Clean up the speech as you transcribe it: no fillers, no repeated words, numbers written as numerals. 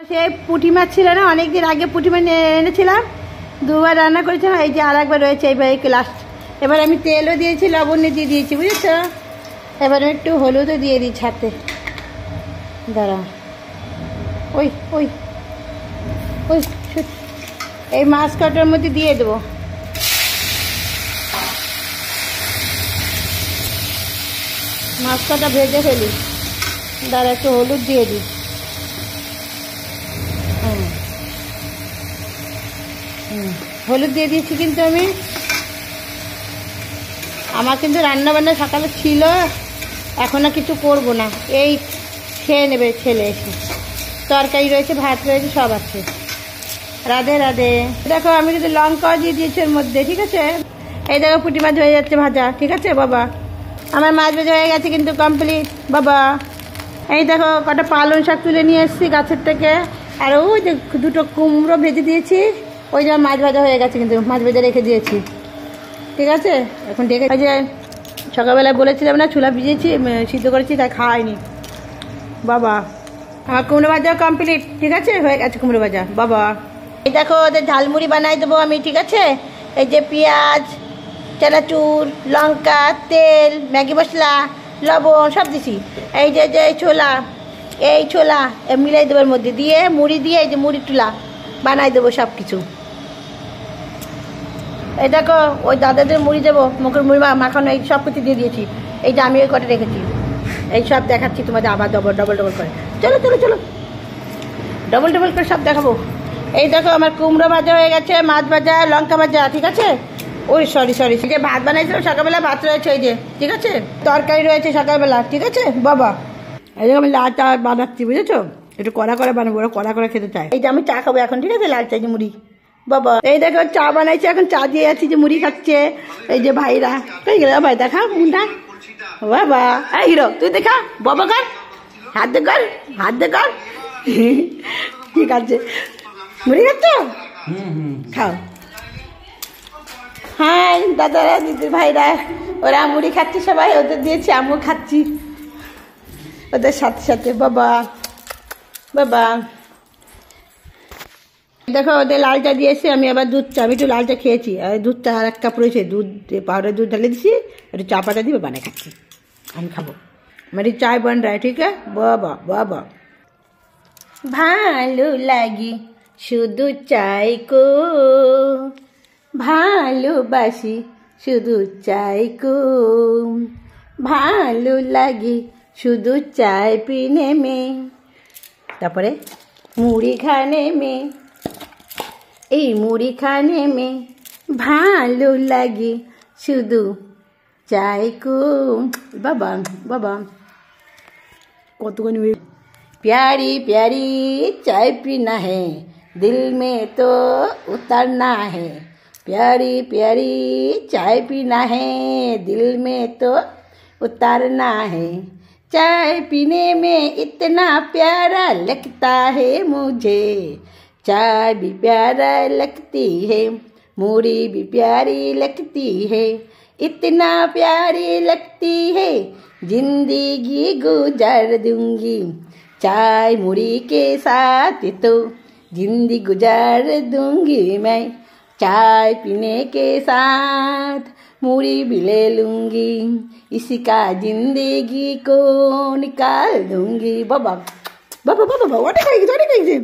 সেই পুঁটি মাছ ছিল না, অনেকদিন আগে পুঁটি মাছ এনেছিলাম, দুবার রান্না করেছিলাম। এই যে আর একবার রয়েছে, এইবার লাস্ট। এবার আমি তেলও দিয়েছি, লবণ দিয়ে দিয়েছি, বুঝেছ। এবার আমি একটু হলুদও দিয়ে দিই ছাতে। দাঁড়া, ওই ওই ওই এই মাছ কাটার মধ্যে দিয়ে দেবো। মাছ কাটা ভেজে ফেলি, দাঁড়া একটু হলুদ দিয়ে দিই। হলুদ দিয়ে দিয়েছি। কিন্তু আমার কিন্তু রান্না বান্না সকালে ছিল, এখন আর কিছু করবো না। এই খেয়ে নেবে ছেলে এসে। তরকারি রয়েছে, ভাত রয়েছে, সব আছে। রাধে রাধে। দেখো আমি কিন্তু লঙ্কাও দিয়ে দিয়েছি এর মধ্যে, ঠিক আছে। এই দেখো পুঁটি মাছ হয়ে যাচ্ছে ভাজা, ঠিক আছে বাবা। আমার মাছ ভাজা হয়ে গেছে কিন্তু কমপ্লিট বাবা। এই দেখো কটা পালং শাক তুলে নিয়ে এসেছি গাছের থেকে, আর ওই যে দুটো কুমড়ো ভেজে দিয়েছি। ওই যে মাছ ভাজা হয়ে গেছে, কিন্তু মাছ ভাজা রেখে দিয়েছি, ঠিক আছে। এখন ডেকে, ওই যে সকালবেলায় বলেছিলাম না, চুলা ভিজেছি, সিদ্ধ করেছি, তাই খাওয়াইনি বাবা। আমার কুমড়ো ভাজা কমপ্লিট, ঠিক আছে, হয়ে গেছে কুমড়ো ভাজা বাবা। এই দেখো ওদের ঝালমুড়ি বানাই দেবো আমি, ঠিক আছে। এই যে পেঁয়াজ, চানাচুর, লঙ্কা, তেল, ম্যাগি মশলা, লবণ সব দিছি। এই যে এই ছোলা মিলাই দেবার মধ্যে দিয়ে, মুড়ি দিয়ে, এই যে মুড়ি টুলা বানাই দেবো সব কিছু। এই দেখো ওই দাদাদের মুড়ি দেবো, মুখের মুড়ি মাখানো, এই সব কিছু দিয়ে দিয়েছি। এই যে আমি ওই কটা রেখেছি, এই সব দেখাচ্ছি তোমাদের আবার ডবল করে। চলো চলো চলো, ডবল করে সব দেখাবো। এই দেখো আমার কুমড়ো ভাজা হয়ে গেছে, মাছ ভাজা, লঙ্কা ভাজা, ঠিক আছে। ওই সরি যে ভাত বানাইছিলাম সকালবেলা, ভাত রয়েছে ওই যে, ঠিক আছে। তরকারি রয়েছে সকালবেলা, ঠিক আছে বাবা। এই দেখো আমি লাল চা বানাচ্ছি, বুঝেছো। একটু কড়া করে বানাবো, ওরা কড়া করে খেতে চায়। এই যে আমি চা খাবো এখন, ঠিক আছে, লাল চা যে মুড়ি বাবা। এই দেখো চা বানাইছে, এখন চা দিয়ে যাচ্ছি, যে মুড়ি খাচ্ছে। এই যে ভাইরা কই গেল ভাই, দেখা মুন্ডা বাবা। এই হিরো তুই দেখা বাবা, কর হাত দে, কর ঠিক আছে। মুড়ি খাচ্ছ, খাও। হ্যাঁ দাদারা, দিদির ভাইরা, ওরা মুড়ি খাচ্ছে সবাই, ওদের দিয়েছি, আমিও খাচ্ছি ওদের সাথে সাথে বাবা। দেখো ওদের লাল চা দিয়েছে, আমি আবার দুধ চা, আমি একটু লাল চা খেয়েছি, আর দুধ চা আর এক কাপ রয়েছে, দুধ পাউডার দুধ ঢালে দিছি, একটু চা পাতা দিয়ে বানিয়ে খাচ্ছি, আমি খাবো। मेरी चाय बन रहा है, ठीक है बाबा। ভালো লাগে শুধু চাইকো, ভালোবাসি শুধু চাইকো, ভালো লাগে শুধু চাय पीने में। তারপরে মুড়ি খানে में, এই মুড়ি খানে में ভালো লাগে শুধু চাইকো বাবা। কতক্ষণ प्यारी प्यारी चाय पीना है, दिल में तो उतरना है। प्यारी प्यारी चाय पीना है, दिल में तो उतरना है। चाय पीने में इतना प्यारा लगता है मुझे, चाय भी प्यारा लगती है, मुड़ी भी प्यारी लगती है, इतना प्यारी लगती है, जिंदगी गुजार दूंगी चाय मुड़ी के साथ, तो जिंदगी गुजार दूंगी मैं, चाय पीने के साथ मुड़ी भी ले लूंगी, इसी का जिंदगी को निकाल दूंगी बाबा। অনেক হয়ে গেছে।